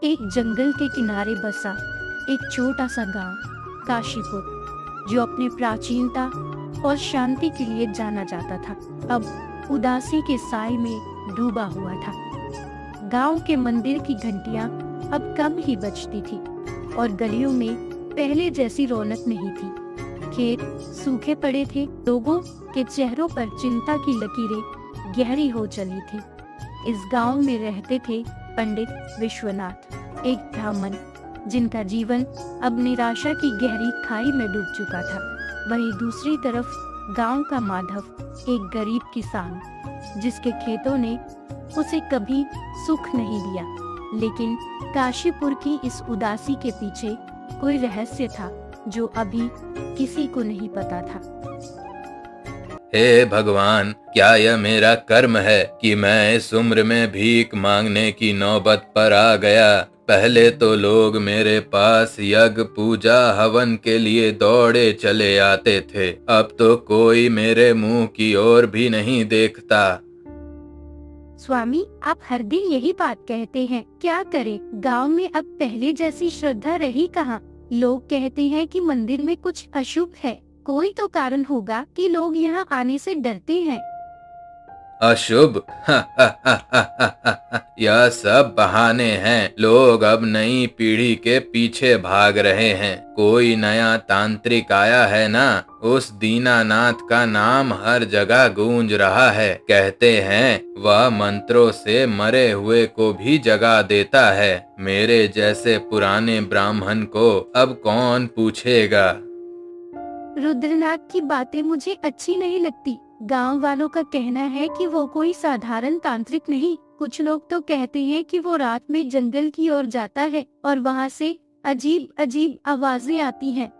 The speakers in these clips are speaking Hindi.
एक जंगल के किनारे बसा एक छोटा सा गांव काशीपुर, जो अपने प्राचीनता और शांति के लिए जाना जाता था, अब उदासी के साए में डूबा हुआ था। गांव के मंदिर की घंटियां अब कम ही बजती थी और गलियों में पहले जैसी रौनक नहीं थी। खेत सूखे पड़े थे, लोगों के चेहरों पर चिंता की लकीरें गहरी हो चली थी। इस गांव में रहते थे पंडित विश्वनाथ, एक ब्राह्मण जिनका जीवन अब निराशा की गहरी खाई में डूब चुका था। वहीं दूसरी तरफ गांव का माधव, एक गरीब किसान, जिसके खेतों ने उसे कभी सुख नहीं दिया, लेकिन काशीपुर की इस उदासी के पीछे कोई रहस्य था जो अभी किसी को नहीं पता था। हे भगवान, क्या यह मेरा कर्म है कि मैं इस उम्र में भीख मांगने की नौबत पर आ गया। पहले तो लोग मेरे पास यज्ञ पूजा हवन के लिए दौड़े चले आते थे, अब तो कोई मेरे मुंह की ओर भी नहीं देखता। स्वामी, आप हर दिन यही बात कहते हैं, क्या करें? गांव में अब पहले जैसी श्रद्धा रही कहाँ। लोग कहते हैं कि मंदिर में कुछ अशुभ है। कोई तो कारण होगा कि लोग यहाँ आने से डरते हैं। अशुभ? यह सब बहाने हैं। लोग अब नई पीढ़ी के पीछे भाग रहे हैं। कोई नया तांत्रिक आया है ना, उस दीनानाथ का नाम हर जगह गूंज रहा है। कहते हैं वह मंत्रों से मरे हुए को भी जगा देता है। मेरे जैसे पुराने ब्राह्मण को अब कौन पूछेगा। रुद्रनाथ की बातें मुझे अच्छी नहीं लगती। गांव वालों का कहना है कि वो कोई साधारण तांत्रिक नहीं। कुछ लोग तो कहते हैं कि वो रात में जंगल की ओर जाता है और वहाँ से अजीब अजीब आवाजें आती हैं।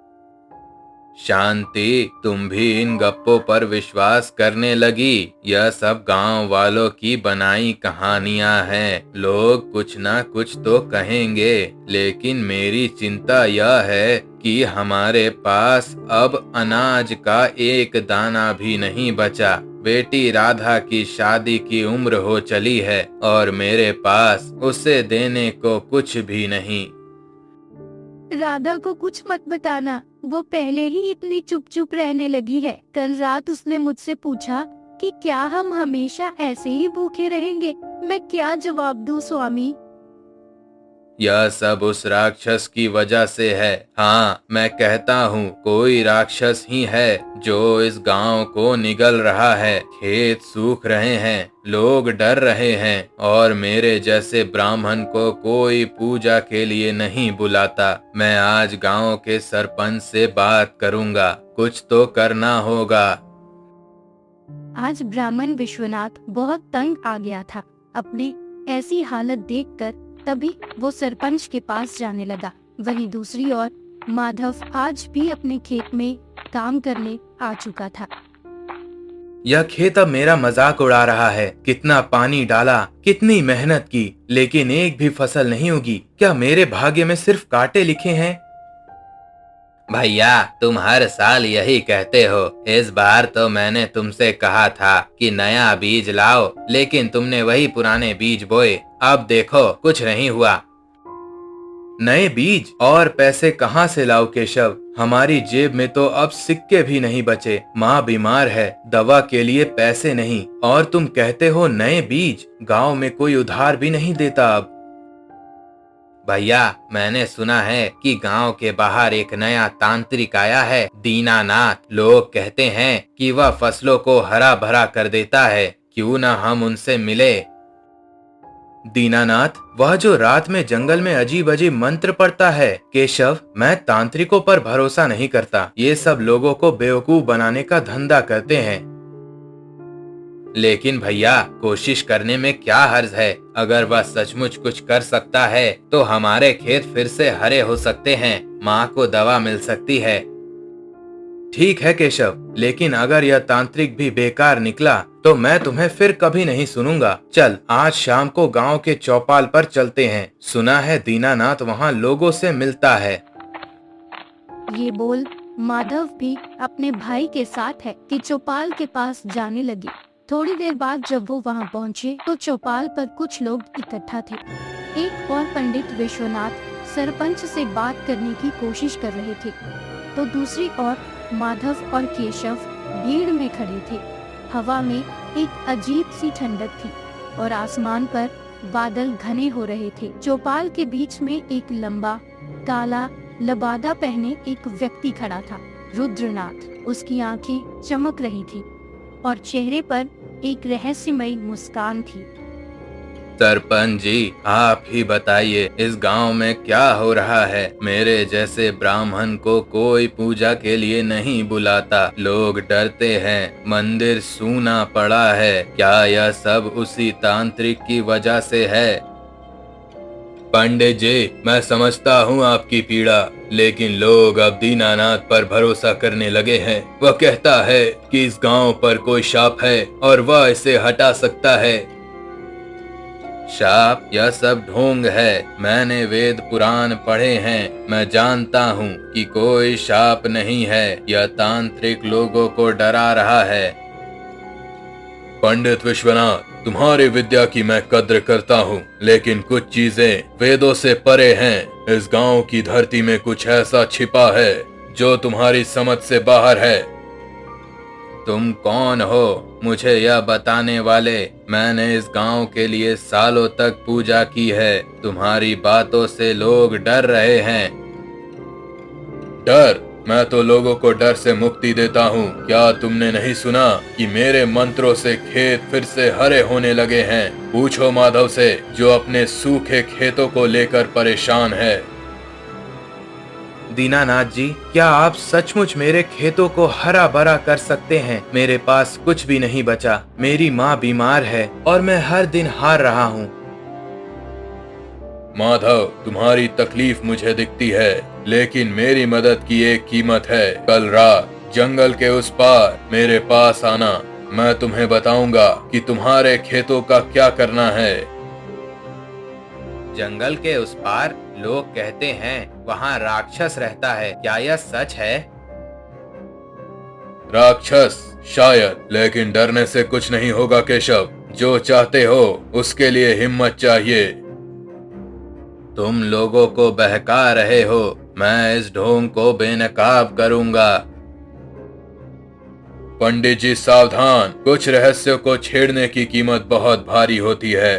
शांति, तुम भी इन गप्पों पर विश्वास करने लगी। यह सब गांव वालों की बनाई कहानियां हैं। लोग कुछ ना कुछ तो कहेंगे, लेकिन मेरी चिंता यह है कि हमारे पास अब अनाज का एक दाना भी नहीं बचा। बेटी राधा की शादी की उम्र हो चली है और मेरे पास उसे देने को कुछ भी नहीं। राधा को कुछ मत बताना, वो पहले ही इतनी चुप चुप रहने लगी है। कल रात उसने मुझसे पूछा कि क्या हम हमेशा ऐसे ही भूखे रहेंगे। मैं क्या जवाब दूं स्वामी? यह सब उस राक्षस की वजह से है। हाँ, मैं कहता हूँ कोई राक्षस ही है जो इस गांव को निगल रहा है। खेत सूख रहे हैं, लोग डर रहे हैं और मेरे जैसे ब्राह्मण को कोई पूजा के लिए नहीं बुलाता। मैं आज गांव के सरपंच से बात करूंगा, कुछ तो करना होगा। आज ब्राह्मण विश्वनाथ बहुत तंग आ गया था अपनी ऐसी हालत देखकर। तभी वो सरपंच के पास जाने लगा। वहीं दूसरी ओर माधव आज भी अपने खेत में काम करने आ चुका था। यह खेत अब मेरा मजाक उड़ा रहा है। कितना पानी डाला, कितनी मेहनत की, लेकिन एक भी फसल नहीं उगी। क्या मेरे भाग्य में सिर्फ कांटे लिखे हैं? भैया, तुम हर साल यही कहते हो। इस बार तो मैंने तुमसे कहा था कि नया बीज लाओ, लेकिन तुमने वही पुराने बीज बोए। अब देखो कुछ नहीं हुआ। नए बीज और पैसे कहाँ से लाओ केशव? हमारी जेब में तो अब सिक्के भी नहीं बचे। माँ बीमार है, दवा के लिए पैसे नहीं, और तुम कहते हो नए बीज। गांव में कोई उधार भी नहीं देता अब। भैया, मैंने सुना है कि गांव के बाहर एक नया तांत्रिक आया है, दीनानाथ। लोग कहते हैं कि वह फसलों को हरा भरा कर देता है। क्यों ना हम उनसे मिले। दीनानाथ? वह जो रात में जंगल में अजीब अजीब मंत्र पढ़ता है? केशव, मैं तांत्रिकों पर भरोसा नहीं करता। ये सब लोगों को बेवकूफ बनाने का धंधा करते हैं। लेकिन भैया, कोशिश करने में क्या हर्ज है? अगर वह सचमुच कुछ कर सकता है तो हमारे खेत फिर से हरे हो सकते हैं। माँ को दवा मिल सकती है। ठीक है केशव, लेकिन अगर यह तांत्रिक भी बेकार निकला तो मैं तुम्हें फिर कभी नहीं सुनूंगा। चल, आज शाम को गांव के चौपाल पर चलते हैं। सुना है दीनानाथ वहाँ लोगों से मिलता है। ये बोल माधव भी अपने भाई के साथ है कि चौपाल के पास जाने लगे। थोड़ी देर बाद जब वो वहाँ पहुँचे तो चौपाल पर कुछ लोग इकट्ठा थे। एक और पंडित विश्वनाथ सरपंच से बात करने की कोशिश कर रहे थे, तो दूसरी ओर माधव और केशव भीड़ में खड़े थे। हवा में एक अजीब सी ठंडक थी और आसमान पर बादल घने हो रहे थे। चौपाल के बीच में एक लंबा काला लबादा पहने एक व्यक्ति खड़ा था, रुद्रनाथ। उसकी आंखें चमक रही थी और चेहरे पर एक रहस्यमयी मुस्कान थी। सरपंच जी, आप ही बताइए, इस गांव में क्या हो रहा है? मेरे जैसे ब्राह्मण को कोई पूजा के लिए नहीं बुलाता, लोग डरते हैं, मंदिर सूना पड़ा है। क्या यह सब उसी तांत्रिक की वजह से है? पंडित जी, मैं समझता हूँ आपकी पीड़ा, लेकिन लोग अब दीनानाथ पर भरोसा करने लगे हैं। वह कहता है कि इस गांव पर कोई शाप है और वह इसे हटा सकता है। शाप? यह सब ढोंग है। मैंने वेद पुराण पढ़े हैं। मैं जानता हूँ कि कोई शाप नहीं है। यह तांत्रिक लोगों को डरा रहा है। पंडित विश्वनाथ, तुम्हारी विद्या की मैं कद्र करता हूँ, लेकिन कुछ चीजें वेदों से परे हैं। इस गांव की धरती में कुछ ऐसा छिपा है जो तुम्हारी समझ से बाहर है। तुम कौन हो मुझे यह बताने वाले? मैंने इस गांव के लिए सालों तक पूजा की है। तुम्हारी बातों से लोग डर रहे हैं। डर? मैं तो लोगों को डर से मुक्ति देता हूँ। क्या तुमने नहीं सुना कि मेरे मंत्रों से खेत फिर से हरे होने लगे हैं? पूछो माधव से, जो अपने सूखे खेतों को लेकर परेशान है। दीनानाथ जी, क्या आप सचमुच मेरे खेतों को हरा भरा कर सकते हैं? मेरे पास कुछ भी नहीं बचा। मेरी माँ बीमार है और मैं हर दिन हार रहा हूँ। माधव, तुम्हारी तकलीफ मुझे दिखती है, लेकिन मेरी मदद की एक कीमत है। कल रात जंगल के उस पार मेरे पास आना। मैं तुम्हें बताऊंगा कि तुम्हारे खेतों का क्या करना है। जंगल के उस पार? लोग कहते हैं वहाँ राक्षस रहता है। क्या यह सच है? राक्षस? शायद, लेकिन डरने से कुछ नहीं होगा केशव। जो चाहते हो उसके लिए हिम्मत चाहिए। तुम लोगों को बहका रहे हो। मैं इस ढोंग को बेनकाब करूंगा। पंडित जी सावधान, कुछ रहस्यों को छेड़ने की कीमत बहुत भारी होती है।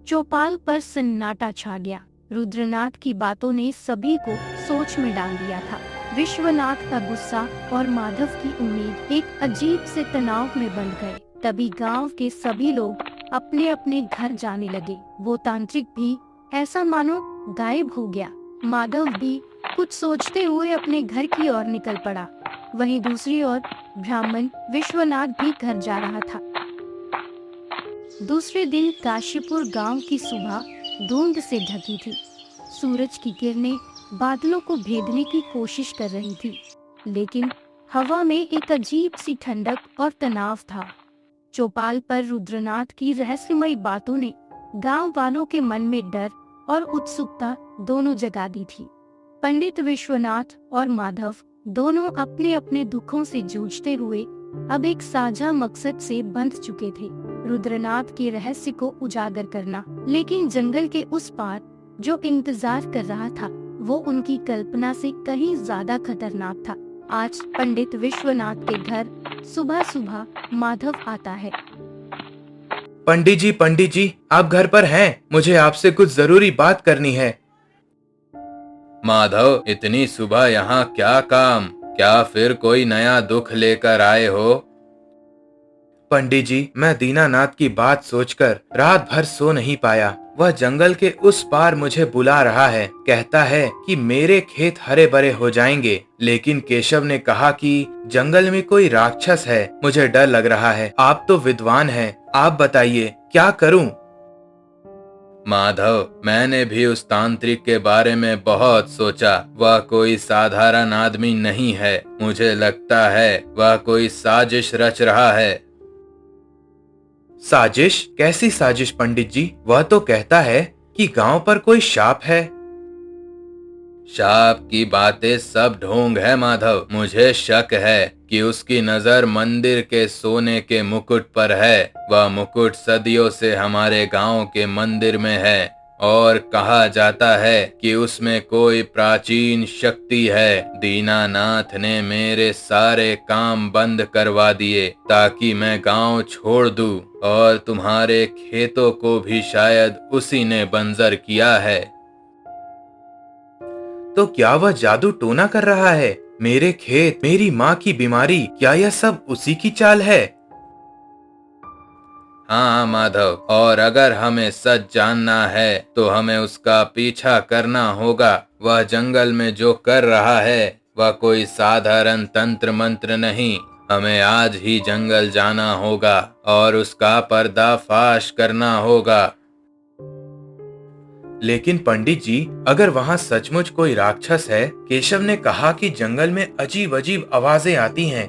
चौपाल पर सन्नाटा छा गया। रुद्रनाथ की बातों ने सभी को सोच में डाल दिया था। विश्वनाथ का गुस्सा और माधव की उम्मीद एक अजीब से तनाव में बंध गए। तभी गांव के सभी लोग अपने अपने घर जाने लगे। वो तांत्रिक भी ऐसा मानो गायब हो गया। माधव भी कुछ सोचते हुए अपने घर की ओर निकल पड़ा। वहीं दूसरी ओर ब्राह्मण विश्वनाथ भी घर जा रहा था। दूसरे दिन काशीपुर गांव की सुबह धुंध से ढकी थी। सूरज की किरणें बादलों को भेदने की कोशिश कर रही थी, लेकिन हवा में एक अजीब सी ठंडक और तनाव था। चौपाल पर रुद्रनाथ की रहस्यमयी बातों ने गांव वालों के मन में डर और उत्सुकता दोनों जगा दी थी। पंडित विश्वनाथ और माधव दोनों अपने अपने दुखों से जूझते हुए अब एक साझा मकसद से बंध चुके थे, रुद्रनाथ के रहस्य को उजागर करना। लेकिन जंगल के उस पार जो इंतजार कर रहा था वो उनकी कल्पना से कहीं ज्यादा खतरनाक था। आज पंडित विश्वनाथ के घर सुबह सुबह माधव आता है। पंडित जी, आप घर पर हैं? मुझे आपसे कुछ जरूरी बात करनी है। माधव, इतनी सुबह यहाँ क्या काम? क्या फिर कोई नया दुख लेकर आए हो? पंडित जी, मैं दीनानाथ की बात सोचकर रात भर सो नहीं पाया। वह जंगल के उस पार मुझे बुला रहा है। कहता है कि मेरे खेत हरे भरे हो जाएंगे, लेकिन केशव ने कहा कि जंगल में कोई राक्षस है। मुझे डर लग रहा है। आप तो विद्वान हैं, आप बताइए क्या करूं? माधव, मैंने भी उस तांत्रिक के बारे में बहुत सोचा। वह कोई साधारण आदमी नहीं है। मुझे लगता है वह कोई साजिश रच रहा है। साजिश? कैसी साजिश पंडित जी? वह तो कहता है कि गांव पर कोई शाप है। शाप की बातें सब ढोंग है माधव। मुझे शक है कि उसकी नजर मंदिर के सोने के मुकुट पर है। वह मुकुट सदियों से हमारे गांव के मंदिर में है और कहा जाता है कि उसमें कोई प्राचीन शक्ति है। दीनानाथ ने मेरे सारे काम बंद करवा दिए ताकि मैं गांव छोड़ दूं और तुम्हारे खेतों को भी शायद उसी ने बंजर किया है। तो क्या वह जादू टोना कर रहा है? मेरे खेत, मेरी माँ की बीमारी, क्या यह सब उसी की चाल है? हाँ माधव, और अगर हमें सच जानना है तो हमें उसका पीछा करना होगा। वह जंगल में जो कर रहा है वह कोई साधारण तंत्र मंत्र नहीं। हमें आज ही जंगल जाना होगा और उसका पर्दाफाश करना होगा। लेकिन पंडित जी, अगर वहाँ सचमुच कोई राक्षस है, केशव ने कहा कि जंगल में अजीब अजीब आवाजें आती हैं।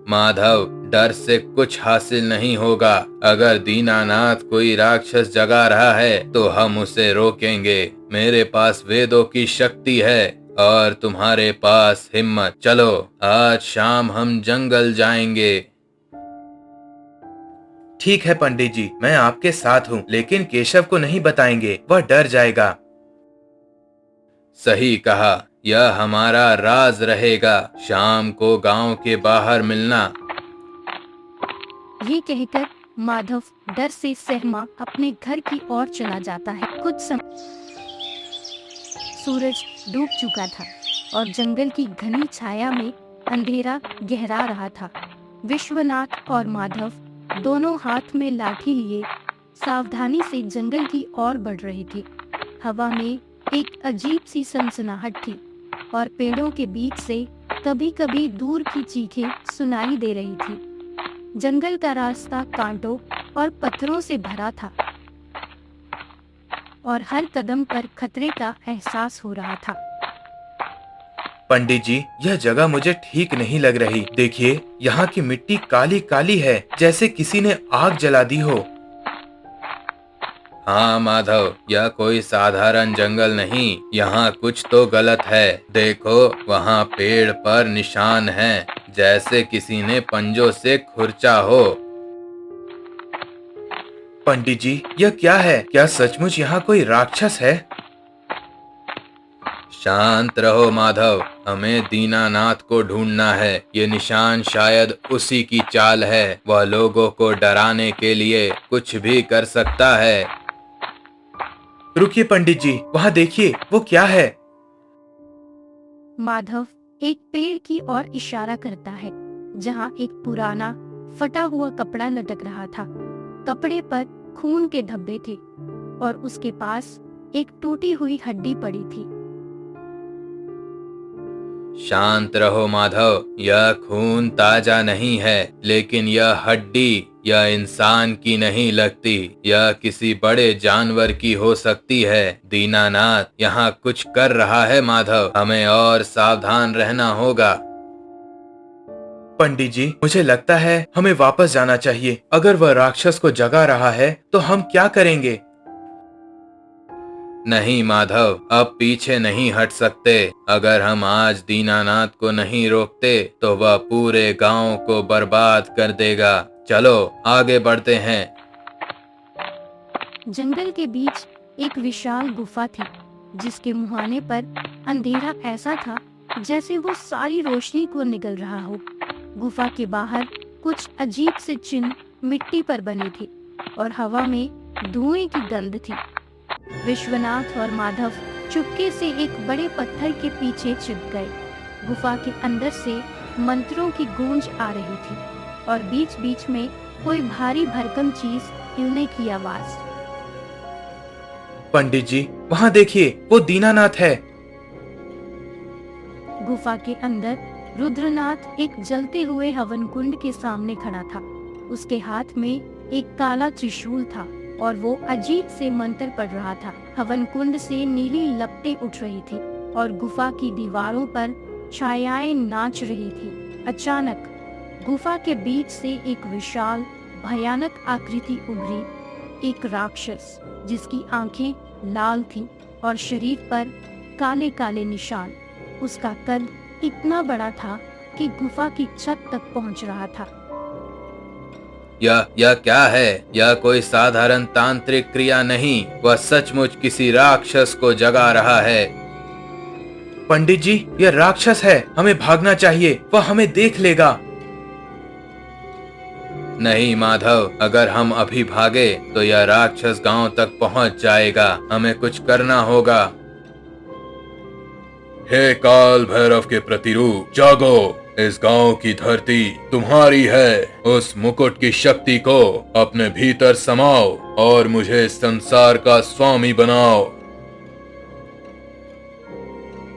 माधव, डर से कुछ हासिल नहीं होगा। अगर दीनानाथ कोई राक्षस जगा रहा है तो हम उसे रोकेंगे। मेरे पास वेदों की शक्ति है और तुम्हारे पास हिम्मत। चलो, आज शाम हम जंगल जाएंगे। ठीक है पंडित जी, मैं आपके साथ हूँ, लेकिन केशव को नहीं बताएंगे, वह डर जाएगा। सही कहा, यह हमारा राज रहेगा। शाम को गांव के बाहर मिलना। ये कहकर माधव डर से सहमा अपने घर की ओर चला जाता है। कुछ समय सूरज डूब चुका था और जंगल की घनी छाया में अंधेरा गहरा रहा था। विश्वनाथ और माधव दोनों हाथ में लाठी लिए सावधानी से जंगल की ओर बढ़ रहे थे। हवा में एक अजीब सी सनसनाहट थी और पेड़ों के बीच से कभी-कभी दूर की चीखें सुनाई दे रही थी। जंगल का रास्ता कांटों और पत्थरों से भरा था और हर कदम पर खतरे का एहसास हो रहा था। पंडित जी, यह जगह मुझे ठीक नहीं लग रही। देखिए, यहाँ की मिट्टी काली काली है, जैसे किसी ने आग जला दी हो। हाँ माधव, यह कोई साधारण जंगल नहीं। यहाँ कुछ तो गलत है। देखो, वहाँ पेड़ पर निशान हैं, जैसे किसी ने पंजों से खुरचा हो। पंडित जी, यह क्या है? क्या सचमुच यहाँ कोई राक्षस है? शांत रहो माधव, हमें दीनानाथ को ढूंढना है। ये निशान शायद उसी की चाल है। वह लोगों को डराने के लिए कुछ भी कर सकता है। रुकिए पंडित जी, वहाँ देखिए, वो क्या है? माधव एक पेड़ की ओर इशारा करता है, जहाँ एक पुराना फटा हुआ कपड़ा लटक रहा था। कपड़े पर खून के धब्बे थे और उसके पास एक टूटी हुई हड्डी पड़ी थी। शांत रहो माधव, यह खून ताजा नहीं है, लेकिन यह हड्डी यह इंसान की नहीं लगती। यह किसी बड़े जानवर की हो सकती है। दीनानाथ यहाँ कुछ कर रहा है माधव, हमें और सावधान रहना होगा। पंडित जी, मुझे लगता है हमें वापस जाना चाहिए। अगर वह राक्षस को जगा रहा है तो हम क्या करेंगे? नहीं माधव, अब पीछे नहीं हट सकते। अगर हम आज दीनानाथ को नहीं रोकते तो वह पूरे गांव को बर्बाद कर देगा। चलो आगे बढ़ते हैं। जंगल के बीच एक विशाल गुफा थी, जिसके मुहाने पर अंधेरा ऐसा था जैसे वो सारी रोशनी को निगल रहा हो। गुफा के बाहर कुछ अजीब से चिन्ह मिट्टी पर बने थे और हवा में धुएं की गंध थी। विश्वनाथ और माधव चुपके से एक बड़े पत्थर के पीछे छिप गए। गुफा के अंदर से मंत्रों की गूंज आ रही थी और बीच बीच में कोई भारी भरकम चीज हिलने की आवाज। पंडित जी, वहाँ देखिए, वो दीनानाथ है। गुफा के अंदर रुद्रनाथ एक जलते हुए हवन कुंड के सामने खड़ा था। उसके हाथ में एक काला त्रिशूल था और वो अजीब से मंत्र पढ़ रहा था। हवन कुंड से नीली लपटें उठ रही थी और गुफा की दीवारों पर छायाएं नाच रही थी। अचानक गुफा के बीच से एक विशाल भयानक आकृति उभरी। एक राक्षस जिसकी आंखें लाल थीं और शरीर पर काले काले निशान। उसका कद इतना बड़ा था कि गुफा की छत तक पहुंच रहा था। यह क्या है? यह कोई साधारण तांत्रिक क्रिया नहीं, वह सचमुच किसी राक्षस को जगा रहा है। पंडित जी, यह राक्षस है, हमें भागना चाहिए, वह हमें देख लेगा। नहीं माधव, अगर हम अभी भागे तो यह राक्षस गांव तक पहुंच जाएगा, हमें कुछ करना होगा। हे काल भैरव के प्रतिरूप, जागो, इस गांव की धरती तुम्हारी है। उस मुकुट की शक्ति को अपने भीतर समाओ और मुझे इस संसार का स्वामी बनाओ।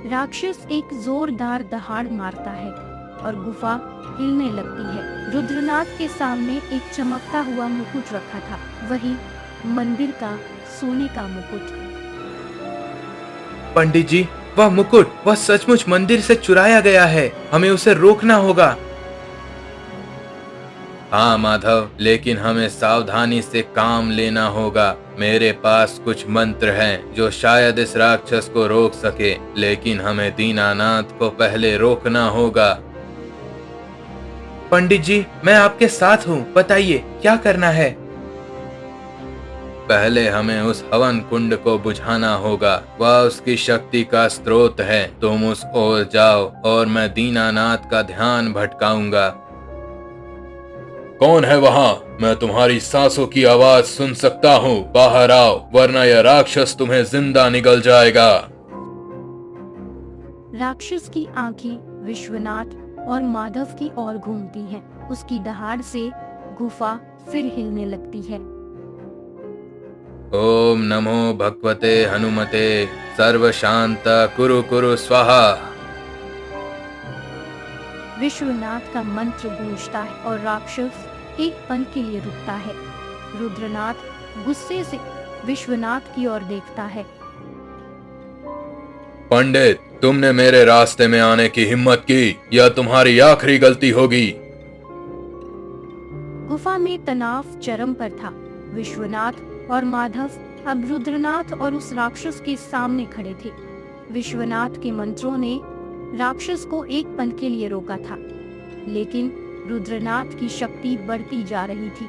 राक्षस एक जोरदार दहाड़ मारता है और गुफा हिलने लगती है। रुद्रनाथ के सामने एक चमकता हुआ मुकुट रखा था, वही मंदिर का सोने का मुकुट। पंडित जी, वह मुकुट, वह सचमुच मंदिर से चुराया गया है, हमें उसे रोकना होगा। हाँ माधव, लेकिन हमें सावधानी से काम लेना होगा। मेरे पास कुछ मंत्र हैं जो शायद इस राक्षस को रोक सके, लेकिन हमें दीनानाथ को पहले रोकना होगा। पंडित जी, मैं आपके साथ हूँ, बताइए क्या करना है। पहले हमें उस हवन कुंड को बुझाना होगा, वह उसकी शक्ति का स्रोत है। तुम उस ओर जाओ और मैं दीनानाथ का ध्यान भटकाऊंगा। कौन है वहाँ? मैं तुम्हारी सांसों की आवाज सुन सकता हूँ, बाहर आओ, वरना यह राक्षस तुम्हें जिंदा निगल जाएगा। राक्षस की आंखें विश्वनाथ और माधव की ओर घूमती हैं। उसकी दहाड़ से गुफा फिर हिलने लगती है। ओम नमो भगवते हनुमते सर्व शांत कुरु कुरु स्वाहा। विश्वनाथ का मंत्र गूंजता है और राक्षस एक पल के लिए रुकता है। रुद्रनाथ गुस्से से विश्वनाथ की ओर देखता है। पंडित, तुमने मेरे रास्ते में आने की हिम्मत की, यह तुम्हारी आखिरी गलती होगी। गुफा में तनाव चरम पर था। विश्वनाथ और माधव अब रुद्रनाथ और उस राक्षस के सामने खड़े थे। विश्वनाथ के मंत्रों ने राक्षस को एक पल के लिए रोका था, लेकिन रुद्रनाथ की शक्ति बढ़ती जा रही थी।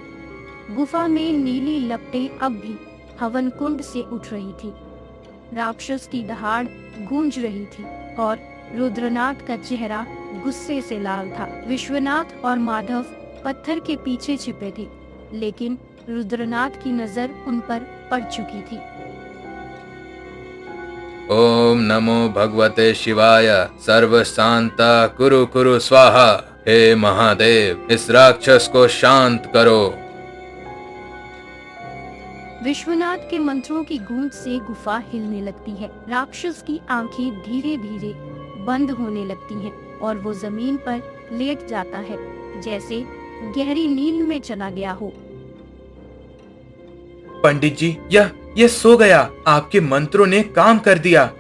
गुफा में नीली लपटें अब भी हवन कुंड से उठ रही थी। राक्षस की दहाड़ गूंज रही थी और रुद्रनाथ का चेहरा गुस्से से लाल था। विश्वनाथ और माधव पत्थर के पीछे छिपे थे, लेकिन रुद्रनाथ की नजर उन पर पड़ चुकी थी। ओम नमो भगवते शिवाय सर्व शांता कुरु कुरु स्वाहा। हे महादेव, इस राक्षस को शांत करो। विश्वनाथ के मंत्रों की गूंज से गुफा हिलने लगती है। राक्षस की आंखें धीरे धीरे बंद होने लगती हैं और वो जमीन पर लेट जाता है, जैसे गहरी नींद में चला गया हो। पंडित जी, यह सो गया, आपके मंत्रों ने काम कर दिया।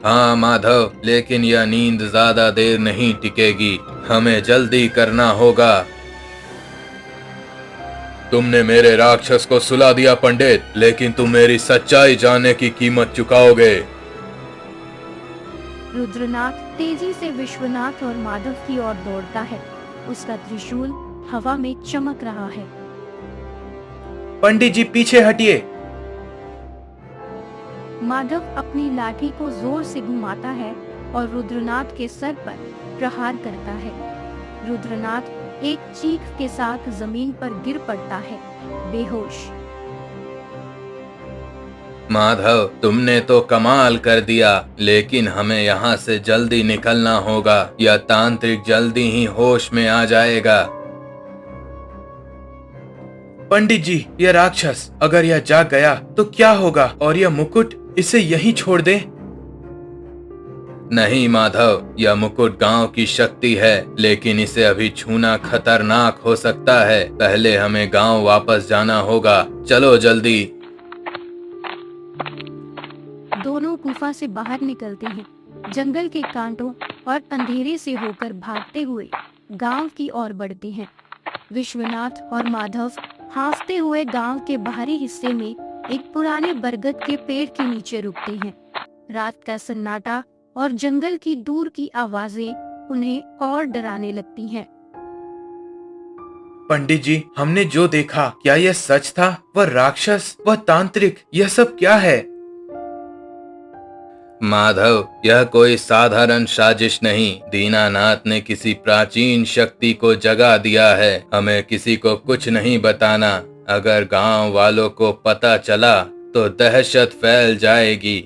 हाँ माधव, लेकिन यह नींद ज्यादा देर नहीं टिकेगी, हमें जल्दी करना होगा। तुमने मेरे राक्षस को सुला दिया पंडित, लेकिन तुम मेरी सच्चाई जानने की कीमत चुकाओगे। रुद्रनाथ तेजी से विश्वनाथ और माधव की ओर दौड़ता है। उसका त्रिशूल हवा में चमक रहा है। पंडित जी, पीछे हटिए। माधव अपनी लाठी को जोर से घुमाता है और रुद्रनाथ के सर पर प्रहार करता है। रुद्रनाथ एक चीख के साथ जमीन पर गिर पड़ता है, बेहोश। माधव, तुमने तो कमाल कर दिया, लेकिन हमें यहाँ से जल्दी निकलना होगा। यह तांत्रिक जल्दी ही होश में आ जाएगा। पंडित जी, यह राक्षस अगर यह जाग गया तो क्या होगा, और यह मुकुट, इसे यहीं छोड़ दे। नहीं माधव, यह मुकुट गांव की शक्ति है, लेकिन इसे अभी छूना खतरनाक हो सकता है। पहले हमें गांव वापस जाना होगा, चलो जल्दी। दोनों गुफा से बाहर निकलते हैं। जंगल के कांटों और अंधेरे से होकर भागते हुए गांव की ओर बढ़ते हैं। विश्वनाथ और माधव हाँफते हुए गांव के बाहरी हिस्से में एक पुराने बरगद के पेड़ के नीचे रुकते हैं। रात का सन्नाटा और जंगल की दूर की आवाजें उन्हें और डराने लगती हैं। पंडित जी, हमने जो देखा क्या यह सच था? वह राक्षस, वह तांत्रिक, यह सब क्या है? माधव, यह कोई साधारण साजिश नहीं। दीनानाथ ने किसी प्राचीन शक्ति को जगा दिया है। हमें किसी को कुछ नहीं बताना। अगर गांव वालों को पता चला तो दहशत फैल जाएगी।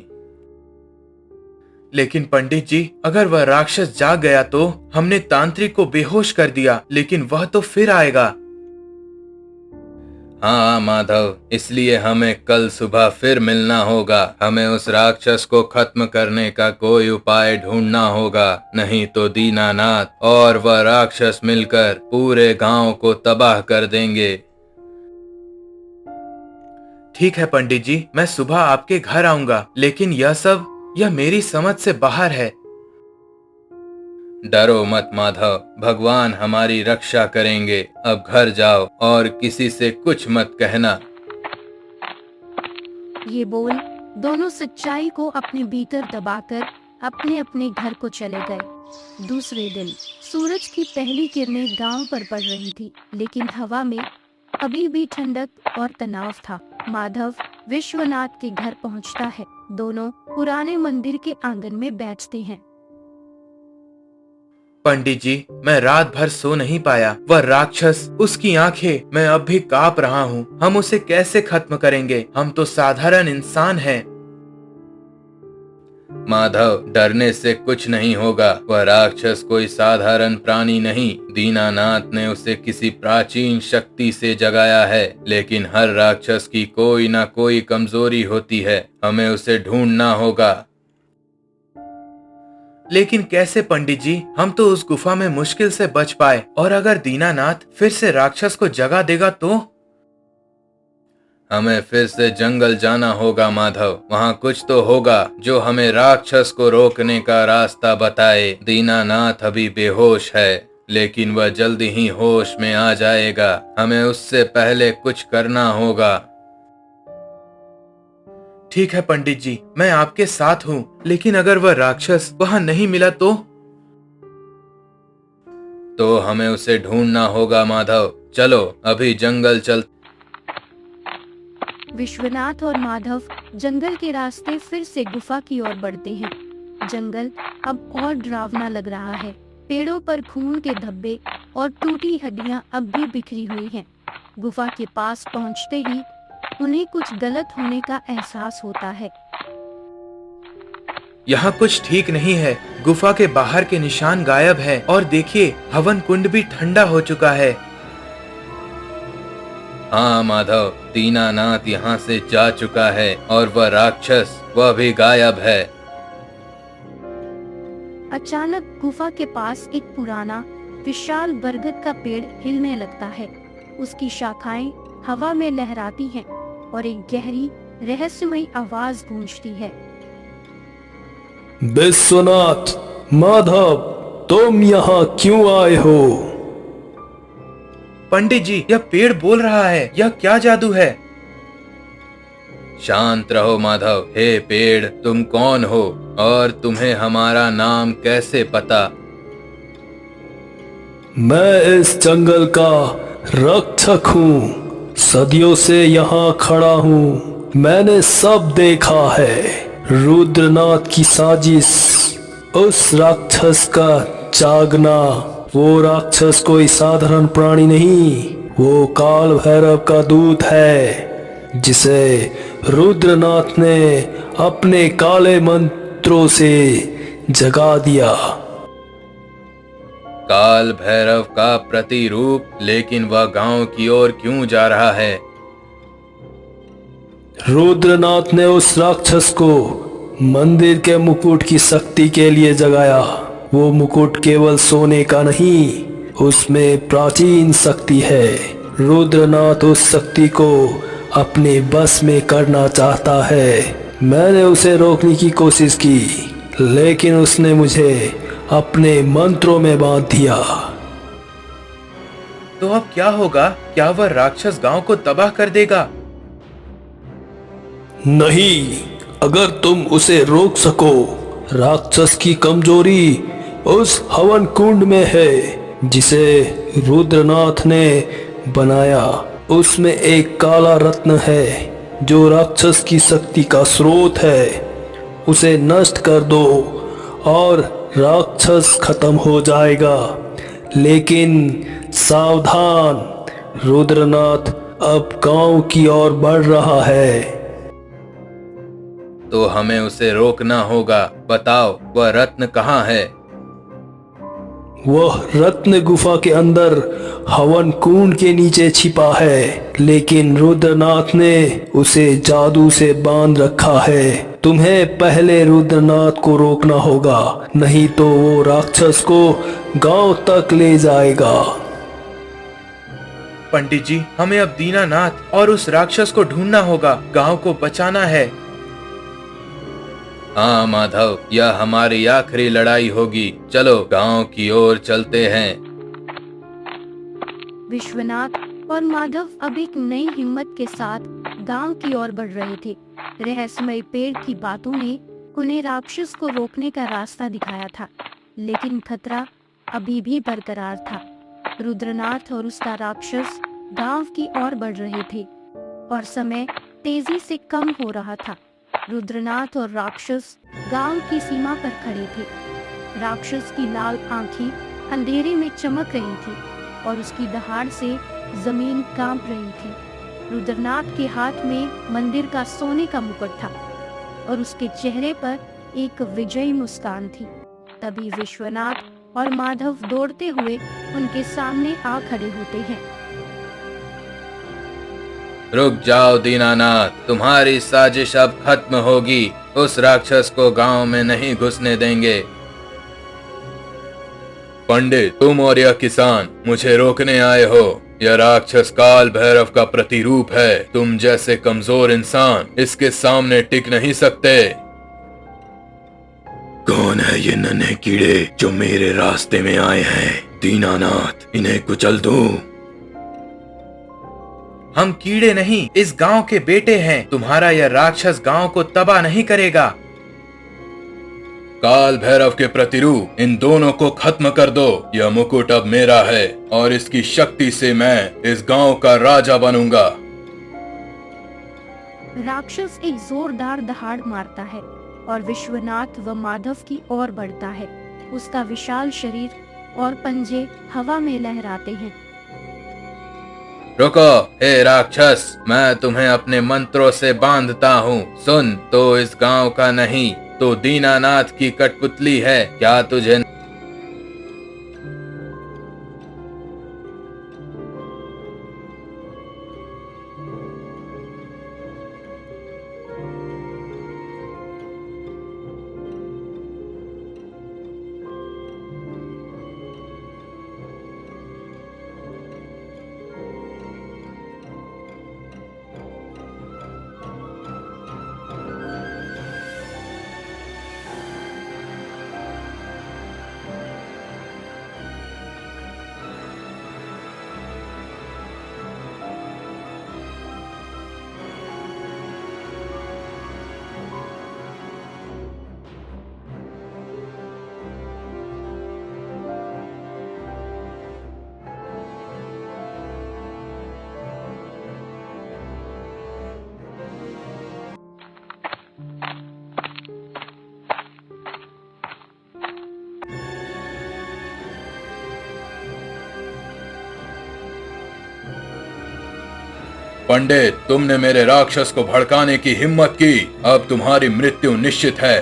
लेकिन पंडित जी, अगर वह राक्षस जाग गया तो? हमने तांत्रिक को बेहोश कर दिया, लेकिन वह तो फिर आएगा। हाँ माधव, इसलिए हमें कल सुबह फिर मिलना होगा। हमें उस राक्षस को खत्म करने का कोई उपाय ढूंढना होगा, नहीं तो दीनानाथ और वह राक्षस मिलकर पूरे गांव को तबाह कर देंगे। ठीक है पंडित जी, मैं सुबह आपके घर आऊंगा, लेकिन यह मेरी समझ से बाहर है। डरो मत माधव, भगवान हमारी रक्षा करेंगे। अब घर जाओ और किसी से कुछ मत कहना। ये बोल दोनों सच्चाई को अपने भीतर दबाकर अपने अपने घर को चले गए। दूसरे दिन सूरज की पहली किरणें गांव पर पड़ रही थी, लेकिन हवा में अभी भी ठंडक और तनाव था। माधव विश्वनाथ के घर पहुंचता है। दोनों पुराने मंदिर के आंगन में बैठते हैं। पंडित जी, मैं रात भर सो नहीं पाया। वह राक्षस, उसकी आंखें, मैं अब भी कांप रहा हूँ। हम उसे कैसे खत्म करेंगे? हम तो साधारण इंसान हैं। माधव, डरने से कुछ नहीं होगा। वह राक्षस कोई साधारण प्राणी नहीं। दीनानाथ ने उसे किसी प्राचीन शक्ति से जगाया है, लेकिन हर राक्षस की कोई ना कोई कमजोरी होती है। हमें उसे ढूंढना होगा। लेकिन कैसे पंडित जी? हम तो उस गुफा में मुश्किल से बच पाए, और अगर दीनानाथ फिर से राक्षस को जगा देगा तो? हमें फिर से जंगल जाना होगा माधव। वहाँ कुछ तो होगा जो हमें राक्षस को रोकने का रास्ता बताए। दीनानाथ अभी बेहोश है, लेकिन वह जल्दी ही होश में आ जाएगा। हमें उससे पहले कुछ करना होगा। ठीक है पंडित जी, मैं आपके साथ हूँ, लेकिन अगर वह राक्षस वहाँ नहीं मिला तो हमें उसे ढूंढना होगा माधव। चलो अभी जंगल चल। विश्वनाथ और माधव जंगल के रास्ते फिर से गुफा की ओर बढ़ते हैं। जंगल अब और डरावना लग रहा है। पेड़ों पर खून के धब्बे और टूटी हड्डियां अब भी बिखरी हुई हैं। गुफा के पास पहुंचते ही उन्हें कुछ गलत होने का एहसास होता है। यहाँ कुछ ठीक नहीं है। गुफा के बाहर के निशान गायब है, और देखिए हवन कुंड भी ठंडा हो चुका है। हाँ माधव, दीनानाथ यहाँ से जा चुका है, और वह राक्षस वह भी गायब है। अचानक गुफा के पास एक पुराना विशाल बरगद का पेड़ हिलने लगता है। उसकी शाखाएं हवा में लहराती हैं और एक गहरी रहस्यमयी आवाज गूंजती है। विश्वनाथ, माधव, तुम यहाँ क्यों आए हो? पंडित जी, यह पेड़ बोल रहा है। यह क्या जादू है? शांत रहो माधव। हे पेड़, तुम कौन हो और तुम्हें हमारा नाम कैसे पता? मैं इस जंगल का रक्षक हूँ। सदियों से यहाँ खड़ा हूँ। मैंने सब देखा है। रुद्रनाथ की साजिश, उस राक्षस का जागना। वो राक्षस कोई साधारण प्राणी नहीं, वो काल भैरव का दूत है, जिसे रुद्रनाथ ने अपने काले मंत्रों से जगा दिया। काल भैरव का प्रतिरूप, लेकिन वह गांव की ओर क्यों जा रहा है? रुद्रनाथ ने उस राक्षस को मंदिर के मुकुट की शक्ति के लिए जगाया। वो मुकुट केवल सोने का नहीं, उसमें प्राचीन शक्ति है। रुद्रनाथ उस शक्ति को अपने बस में करना चाहता है। मैंने उसे रोकने की कोशिश की, लेकिन उसने मुझे अपने मंत्रों में बांध दिया। तो अब क्या होगा? क्या वह राक्षस गांव को तबाह कर देगा? नहीं, अगर तुम उसे रोक सको, राक्षस की कमजोरी उस हवन कुंड में है जिसे रुद्रनाथ ने बनाया। उसमें एक काला रत्न है जो राक्षस की शक्ति का स्रोत है। उसे नष्ट कर दो और राक्षस खत्म हो जाएगा। लेकिन सावधान, रुद्रनाथ अब गांव की ओर बढ़ रहा है। तो हमें उसे रोकना होगा। बताओ वह रत्न कहाँ है? वह रत्न गुफा के अंदर हवन कुंड के नीचे छिपा है, लेकिन रुद्रनाथ ने उसे जादू से बांध रखा है। तुम्हें पहले रुद्रनाथ को रोकना होगा, नहीं तो वो राक्षस को गांव तक ले जाएगा। पंडित जी, हमें अब दीनानाथ और उस राक्षस को ढूंढना होगा। गांव को बचाना है। हाँ माधव, यह हमारी आखिरी लड़ाई होगी। चलो गांव की ओर चलते हैं। विश्वनाथ और माधव अब एक नई हिम्मत के साथ गांव की ओर बढ़ रहे थे। रहस्यमय पेड़ की बातों ने उन्हें राक्षस को रोकने का रास्ता दिखाया था, लेकिन खतरा अभी भी बरकरार था। रुद्रनाथ और उसका राक्षस गांव की ओर बढ़ रहे थे और समय तेजी से कम हो रहा था। रुद्रनाथ और राक्षस गांव की सीमा पर खड़े थे। राक्षस की लाल आंखें अंधेरे में चमक रही थी और उसकी दहाड़ से जमीन कांप रही थी। रुद्रनाथ के हाथ में मंदिर का सोने का मुकुट था और उसके चेहरे पर एक विजयी मुस्कान थी। तभी विश्वनाथ और माधव दौड़ते हुए उनके सामने आ खड़े होते हैं। रुक जाओ दीनानाथ, तुम्हारी साजिश अब खत्म होगी। उस राक्षस को गांव में नहीं घुसने देंगे। पंडित, तुम और यह किसान मुझे रोकने आए हो। यह राक्षस काल भैरव का प्रतिरूप है। तुम जैसे कमजोर इंसान इसके सामने टिक नहीं सकते। कौन है ये नन्हे कीड़े जो मेरे रास्ते में आए हैं? दीनानाथ, इन्हें कुचल दूं। हम कीड़े नहीं, इस गांव के बेटे हैं। तुम्हारा यह राक्षस गांव को तबाह नहीं करेगा। काल भैरव के प्रतिरूप, इन दोनों को खत्म कर दो। यह मुकुट अब मेरा है और इसकी शक्ति से मैं इस गांव का राजा बनूंगा। राक्षस एक जोरदार दहाड़ मारता है और विश्वनाथ व माधव की ओर बढ़ता है। उसका विशाल शरीर और पंजे हवा में लहराते हैं। रुको, हे राक्षस, मैं तुम्हें अपने मंत्रों से बांधता हूँ। सुन, तो इस गांव का नहीं तो दीनानाथ की कठपुतली है। क्या तुझे पंडित, तुमने मेरे राक्षस को भड़काने की हिम्मत की। अब तुम्हारी मृत्यु निश्चित है।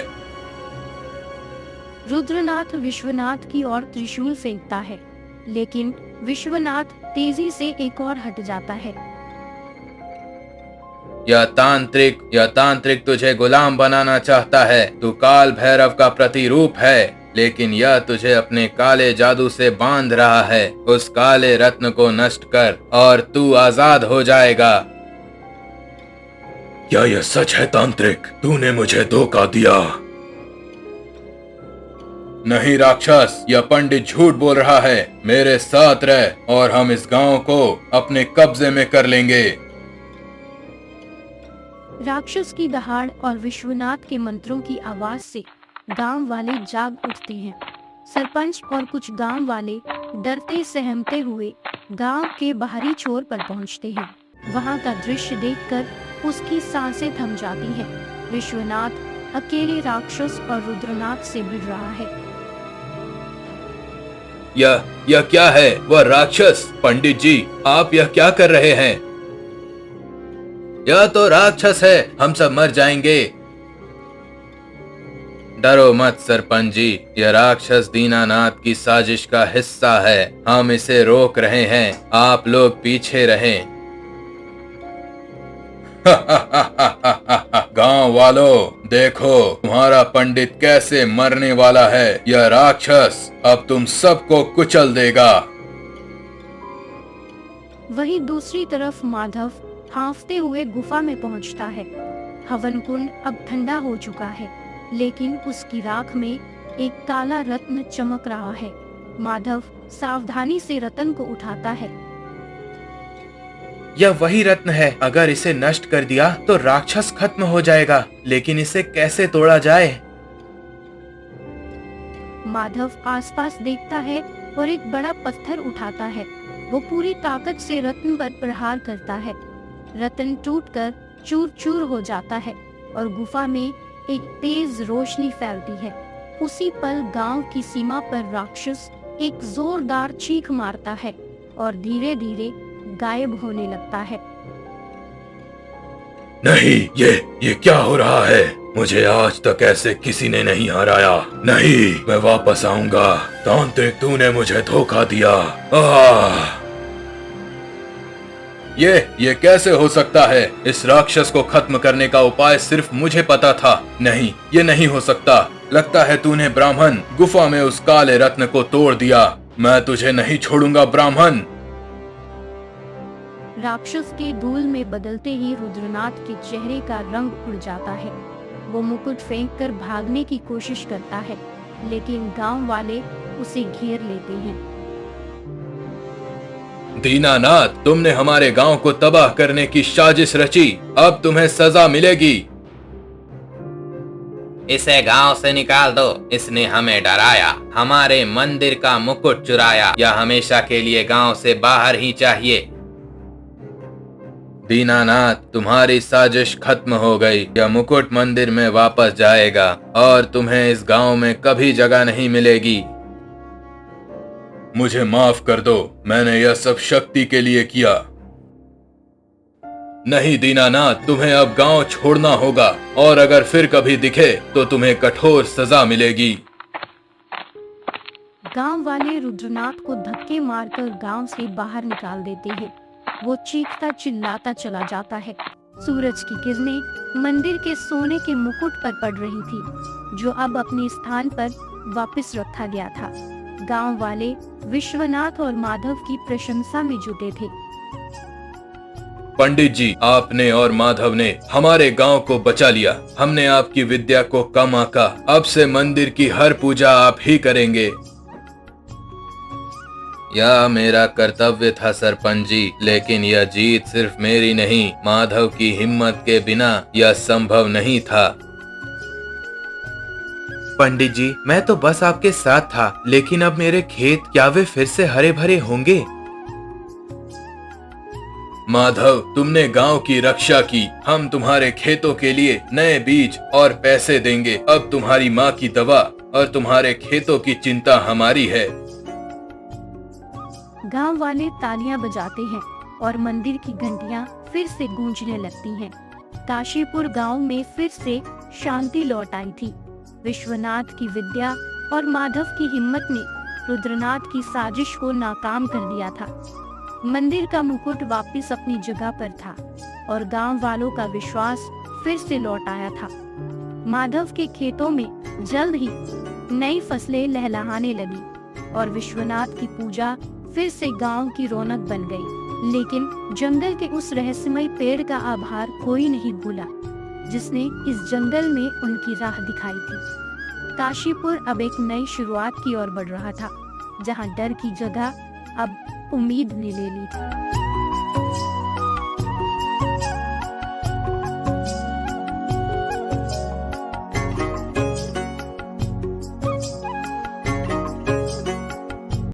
रुद्रनाथ विश्वनाथ की ओर त्रिशूल फेंकता है, लेकिन विश्वनाथ तेजी से एक और हट जाता है। यह तांत्रिक तुझे गुलाम बनाना चाहता है। तू काल भैरव का प्रतिरूप है, लेकिन यह तुझे अपने काले जादू से बांध रहा है। उस काले रत्न को नष्ट कर और तू आजाद हो जाएगा। क्या यह सच है तांत्रिक? तूने मुझे धोखा दिया। नहीं राक्षस, यह पंडित झूठ बोल रहा है। मेरे साथ रह और हम इस गांव को अपने कब्जे में कर लेंगे। राक्षस की दहाड़ और विश्वनाथ के मंत्रों की आवाज से गांव वाले जाग उठते हैं। सरपंच और कुछ गांव वाले डरते सहमते हुए गांव के बाहरी छोर पर पहुंचते हैं। वहां का दृश्य देखकर उसकी सांसें थम जाती हैं। विश्वनाथ अकेले राक्षस और रुद्रनाथ से भिड़ रहा है। यह क्या है? वह राक्षस! पंडित जी, आप यह क्या कर रहे हैं? यह तो राक्षस है, हम सब मर जाएंगे। डरो मत सरपंच जी, यह राक्षस दीनानाथ की साजिश का हिस्सा है। हम इसे रोक रहे हैं, आप लोग पीछे रहें। गांव वालों, देखो तुम्हारा पंडित कैसे मरने वाला है। यह राक्षस अब तुम सबको कुचल देगा। वहीं दूसरी तरफ माधव हांफते हुए गुफा में पहुंचता है। हवन कुंड अब ठंडा हो चुका है, लेकिन उसकी राख में एक काला रत्न चमक रहा है। माधव सावधानी से रत्न को उठाता है। यह वही रत्न है। अगर इसे नष्ट कर दिया तो राक्षस खत्म हो जाएगा, लेकिन इसे कैसे तोड़ा जाए? माधव आसपास देखता है और एक बड़ा पत्थर उठाता है। वो पूरी ताकत से रत्न पर प्रहार करता है। रत्न टूटकर चूर-चूर हो जाता है और गुफा में एक तेज रोशनी फैलती है। उसी पल गांव की सीमा पर राक्षस एक जोरदार चीख मारता है और धीरे धीरे गायब होने लगता है। नहीं, ये क्या हो रहा है? मुझे आज तक ऐसे किसी ने नहीं हराया। नहीं, मैं वापस आऊंगा। तांत्रिक, तूने मुझे धोखा दिया। ये कैसे हो सकता है? इस राक्षस को खत्म करने का उपाय सिर्फ मुझे पता था। नहीं, ये नहीं हो सकता। लगता है तूने ब्राह्मण गुफा में उस काले रत्न को तोड़ दिया। मैं तुझे नहीं छोड़ूंगा ब्राह्मण। राक्षस के धूल में बदलते ही रुद्रनाथ के चेहरे का रंग उड़ जाता है। वो मुकुट फेंककर भागने की कोशिश करता है, लेकिन गांव वाले उसे घेर लेते हैं। दीनानाथ, तुमने हमारे गांव को तबाह करने की साजिश रची। अब तुम्हें सजा मिलेगी। इसे गांव से निकाल दो। इसने हमें डराया, हमारे मंदिर का मुकुट चुराया। यह हमेशा के लिए गांव से बाहर ही चाहिए। दीनानाथ, तुम्हारी साजिश खत्म हो गई। यह मुकुट मंदिर में वापस जाएगा और तुम्हें इस गांव में कभी जगह नहीं मिलेगी। मुझे माफ कर दो, मैंने यह सब शक्ति के लिए किया। नहीं दीनानाथ, तुम्हें अब गांव छोड़ना होगा और अगर फिर कभी दिखे तो तुम्हें कठोर सजा मिलेगी। गांव वाले रुद्रनाथ को धक्के मारकर गांव से बाहर निकाल देते हैं। वो चीखता चिल्लाता चला जाता है। सूरज की किरणें मंदिर के सोने के मुकुट पर पड़ रही थी, जो अब अपने स्थान पर वापस रखा गया था। गांव वाले विश्वनाथ और माधव की प्रशंसा में जुटे थे। पंडित जी, आपने और माधव ने हमारे गांव को बचा लिया। हमने आपकी विद्या को कम आंका। अब से मंदिर की हर पूजा आप ही करेंगे। यह मेरा कर्तव्य था सरपंच जी, लेकिन यह जीत सिर्फ मेरी नहीं, माधव की हिम्मत के बिना यह संभव नहीं था। पंडित जी, मैं तो बस आपके साथ था, लेकिन अब मेरे खेत क्या वे फिर से हरे भरे होंगे? माधव, तुमने गांव की रक्षा की। हम तुम्हारे खेतों के लिए नए बीज और पैसे देंगे। अब तुम्हारी माँ की दवा और तुम्हारे खेतों की चिंता हमारी है। गांव वाले तालियां बजाते हैं और मंदिर की घंटियां फिर से गूंजने लगती हैं। काशीपुर गांव में फिर से शांति लौट आई थी। विश्वनाथ की विद्या और माधव की हिम्मत ने रुद्रनाथ की साजिश को नाकाम कर दिया था। मंदिर का मुकुट वापस अपनी जगह पर था और गांव वालों का विश्वास फिर से लौट आया था। माधव के खेतों में जल्द ही नई फसलें लहलहाने लगी और विश्वनाथ की पूजा फिर से गांव की रौनक बन गई। लेकिन जंगल के उस रहस्यमय पेड़ का आभार कोई नहीं भूला, जिसने इस जंगल में उनकी राह दिखाई थी। काशीपुर अब एक नई शुरुआत की ओर बढ़ रहा था, जहां डर की जगह अब उम्मीद ने ले ली थी।